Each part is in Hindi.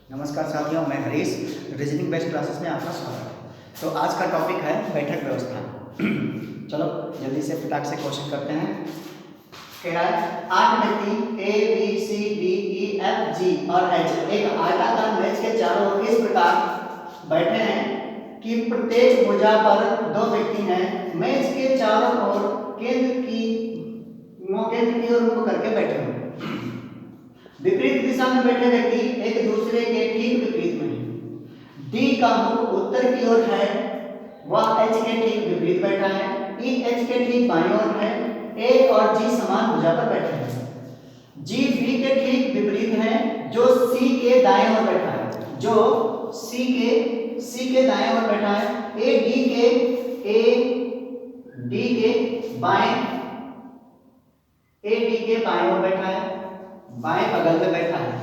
नमस्कार साथियों, मैं हरीश। रीजनिंग बेस्ड क्लासेस में आपका स्वागत है। तो आज का टॉपिक है बैठक व्यवस्था। चलो जल्दी से फटाक से क्वेश्चन करते हैं। कह रहा है 8 व्यक्ति A B C D E F G और एच एक आयताकार मेज के चारों ओर इस प्रकार बैठे हैं कि प्रत्येक भुजा पर 2 व्यक्ति हैं। मेज के चारों ओर केंद्र की ओर मुख करके बैठे हैं। विपरीत दिशा में बैठे व्यक्ति एक दूसरे के ठीक विपरीत में हैं। डी का मुख उत्तर की ओर है, वह एच के ठीक विपरीत बैठा है। ई एच के ठीक बाईं ओर है। ए और जी समान भुजा पर बैठे हैं। जी बी के ठीक विपरीत है, जो सी के दाएं ओर बैठा है। जो सी के दाएं ओर बैठा है। ए डी के बाएं ओर बैठा है, बाएं बगल में बैठा है।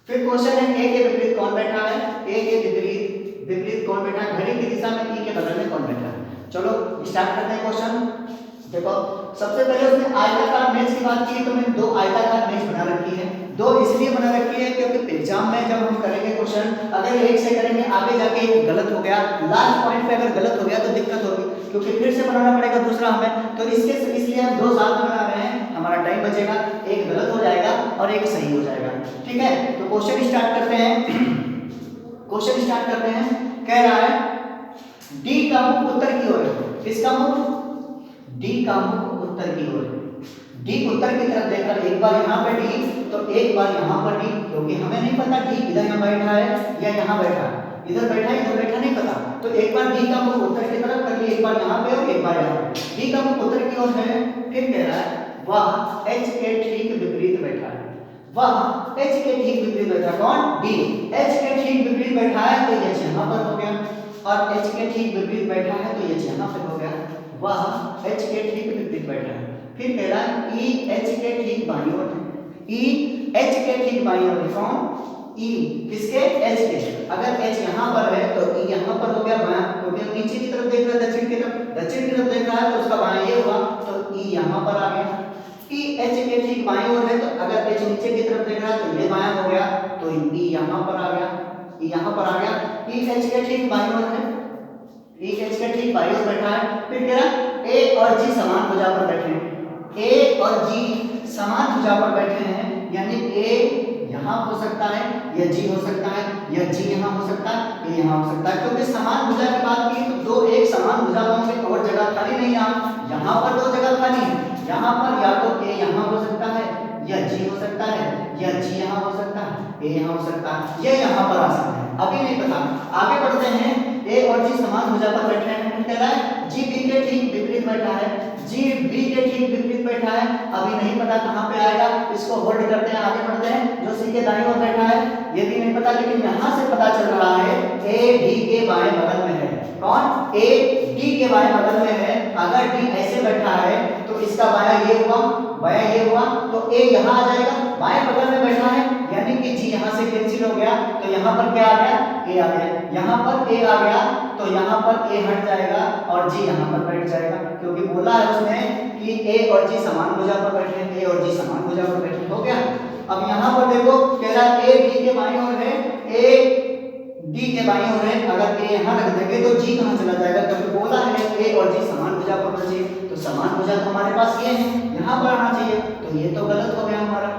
फिर क्वेश्चन है ए के विपरीत कौन बैठा है। ए के विपरीत कौन बैठा है। घड़ी की दिशा में ई के बगल में कौन बैठा है। चलो स्टार्ट करते हैं क्वेश्चन। देखो सबसे पहले उसने आयताकार मेज की बात की, तो मैंने 2 आयताकार मेज बना रखी है। 2 इसलिए बना रखी है क्योंकि एग्जाम में जब हम करेंगे क्वेश्चन, अगर एक से करेंगे आगे जाके गलत हो गया, लास्ट पॉइंट पे अगर गलत हो गया तो दिक्कत होगी, क्योंकि फिर से बनाना पड़ेगा दूसरा हमें। तो इसलिए हम 2 साथ में बना रहे हैं, हमारा टाइम बचेगा, एक गलत हो जाएगा और एक सही हो जाएगा। ठीक है, तो क्वेश्चन स्टार्ट करते हैं। कह रहा है डी का मुख उत्तर की ओर है। किसका मुख? डी का मुख उत्तर की ओर है। डी उत्तर की तरफ देखकर एक बार यहाँ पे डी तो एक बार यहाँ पर डी, क्योंकि हमें नहीं पता डी इधर यहाँ बैठा है या यहाँ बैठा है, इधर बैठा नहीं पता। तो एक बार डी का मुख उत्तर की तरफ कर लिए, एक बार यहाँ पे और एक बार यहाँ पे। डी का मुख उत्तर की ओर है। फिर कह रहा है वह एच के ठीक विपरीत बैठा है। वह एच के ठीक विपरीत बैठा। कौन? डी। एच के ठीक विपरीत बैठा है तो एच यहाँ पर हो गया, और एच के ठीक विपरीत बैठा है तो एच यहाँ पर हो गया। वह एच के ठीक विपरीत बैठा है। फिर कह रहा है ई एच के ठीक बाईं ओर है। ई एच के ठीक बाईं ओर है। कौन? ई किसके? एच के। अगर एच यहाँ पर है तो ई यहाँ पर हो गया बायां, क्योंकि नीचे की तरफ देख रहा है, दक्षिण की तरफ देख रहा है, तो उसका बायां ये हुआ, तो ई यहाँ पर आ गया। ई एच के ठीक बाईं ओर है, तो अगर एच नीचे की तरफ देख रहा है तो ये बायां हो गया, तो ई यहाँ पर आ गया, ई यहाँ पर आ गया। ई एच के ठीक बाईं ओर है, ई एच के ठीक बाईं ओर बैठा है। फिर कह रहा ए और जी समान भुजा पर बैठे हैं। ए और जी समान भुजा पर बैठे हैं, यानी ए यहाँ हो सकता है, या जी हो सकता है, या जी यहाँ हो सकता है, ये यहाँ हो सकता है। क्योंकि समान भुजा की बात की तो 2 एक समान भुजा होंगे और जगह खाली नहीं है। यहाँ पर 2 जगह खाली है। यहाँ पर या तो ए यहाँ हो सकता है, या जी हो सकता है, या जी यहाँ हो सकता है, ए यहाँ हो सकता है, ये यहाँ पर आ सकता है। अभी नहीं पता, आगे बढ़ते हैं। ए और जी समान भुजा पर बैठे हैं। कह रहा है जी बी के ठीक विपरीत बैठा है। जी बी के ठीक विपरीत बैठा है, अभी नहीं पता कहाँ पे आएगा, इसको होल्ड करते हैं, आगे बढ़ते हैं। जो सी के दाईं ओर बैठा है ये भी नहीं पता, लेकिन यहाँ से पता चल रहा है ए डी के बाएं बगल में है। कौन? ए डी के बाएं बगल में है। अगर डी ऐसे बैठा है तो इसका बायां ये हुआ, तो ए यहाँ आ जाएगा, बाएं बगल में बैठा है, यानी कि जी यहाँ से कैंसिल हो गया, तो यहाँ पर क्या आ गया? ए आ गया। यहाँ पर ए आ गया तो यहाँ पर ए हट जाएगा और जी यहाँ पर बैठ जाएगा, क्योंकि बोला है उसने कि ए और जी समान भुजा पर बैठे हैं। ए और जी समान भुजा पर बैठे, हो गया। अब यहाँ पर देखो, कह रहा है ए डी के बाईं ओर है, ए डी के बाईं ओर है। अगर ए यहाँ रख देंगे तो जी कहाँ चला जाएगा, क्योंकि बोला है ए और जी समान भुजा पर होना चाहिए, तो समान भुजा तो हमारे पास ये है, यहाँ पर आना चाहिए, तो ये तो गलत हो गया हमारा,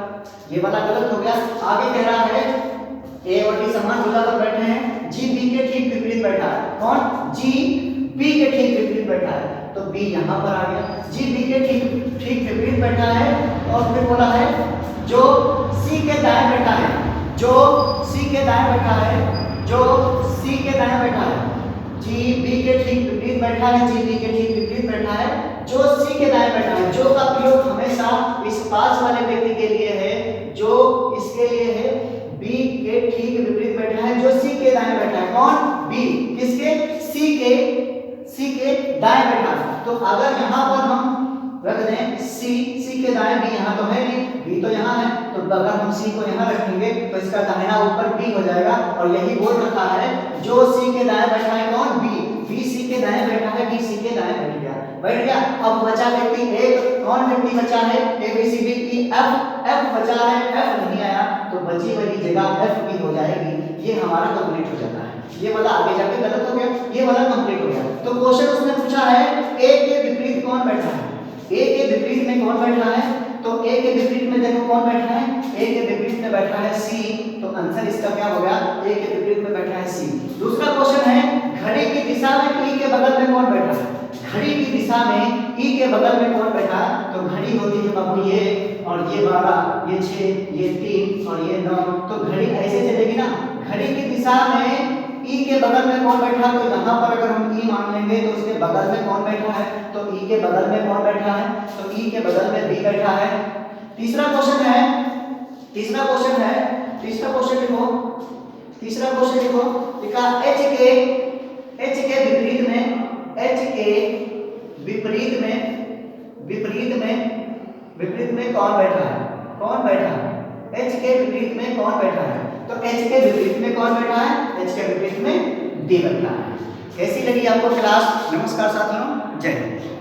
ये वाला गलत हो गया। आगे कह रहा है ए और डी समान भुजा पर बैठे हैं। जी बी के ठीक विपरीत बैठा है। कौन? जी बी के ठीक विपरीत बैठा है, तो बी यहाँ पर आ गया। जी बी के ठीक विपरीत बैठा है, और फिर बोला है जो सी के दाएं बैठा है, जो सी के दाएं बैठा है, जो सी के दाएं बैठा है। जी बी के ठीक विपरीत बैठा है, जी बी के ठीक विपरीत बैठा है, जो सी के दाएं बैठा है। जो का प्रयोग हमेशा इस पास वाले व्यक्ति के लिए है, जो इसके लिए है। बी के ठीक विपरीत बैठा है, जो सी के दाएं बैठा है। कौन? बी। किसके? सी के दाएं बैठा है। तो अगर यहाँ पर हम रख दें सी के दाएं, बी यहाँ तो है नहीं, बी तो यहाँ है, तो अगर हम सी को यहाँ रखेंगे तो इसका दाहिना ऊपर बी हो जाएगा, और यही बोल रखा है जो सी के दाएं बैठा है। कौन? बी। बी सी के दाएं बैठा है, बी सी के दाएं बैठ गया। अब बचा व्यक्ति एक, कौन व्यक्ति बचा है? A B C D E F. F बचा है, एफ नहीं आया, तो बची वाली जगह एफ की हो जाएगी ये वाला आगे जाके गलत हो गया, ये वाला कंप्लीट हो गया। तो क्वेश्चन उसने पूछा है ए के विपरीत कौन बैठा है, ए के विपरीत में कौन बैठा है, तो ए के विपरीत में देखो कौन बैठा है, ए के विपरीत में बैठा है सी, तो आंसर इसका क्या हो गया, ए के विपरीत में बैठा है सी। दूसरा क्वेश्चन है घड़ी की दिशा में ई के बगल में कौन बैठा है, घड़ी की दिशा में ई के बगल में कौन बैठा, तो घड़ी होती है बाबू ये, और ये 12, ये 6, ये 3 और ये 9, तो घड़ी ऐसे चलेगी ना। घड़ी की दिशा में ई के बगल में कौन बैठा, तो यहाँ पर अगर हम ई मान लेंगे तो उसके बगल में कौन बैठा है, तो ई के बगल में कौन बैठा है, तो ई के बगल में बी बैठा है। तीसरा क्वेश्चन है, तीसरा क्वेश्चन देखो, तीसरा क्वेश्चन देखो, लिखा एच के विपरीत में, एच के विपरीत में कौन बैठा है, कौन बैठा है, एच के विपरीत में कौन बैठा है, तो एच के विपरीत में कौन बैठा है, एच के विपरीत में डी बैठा है। कैसी लगी आपको क्लास? नमस्कार साथियों, जय हिंद।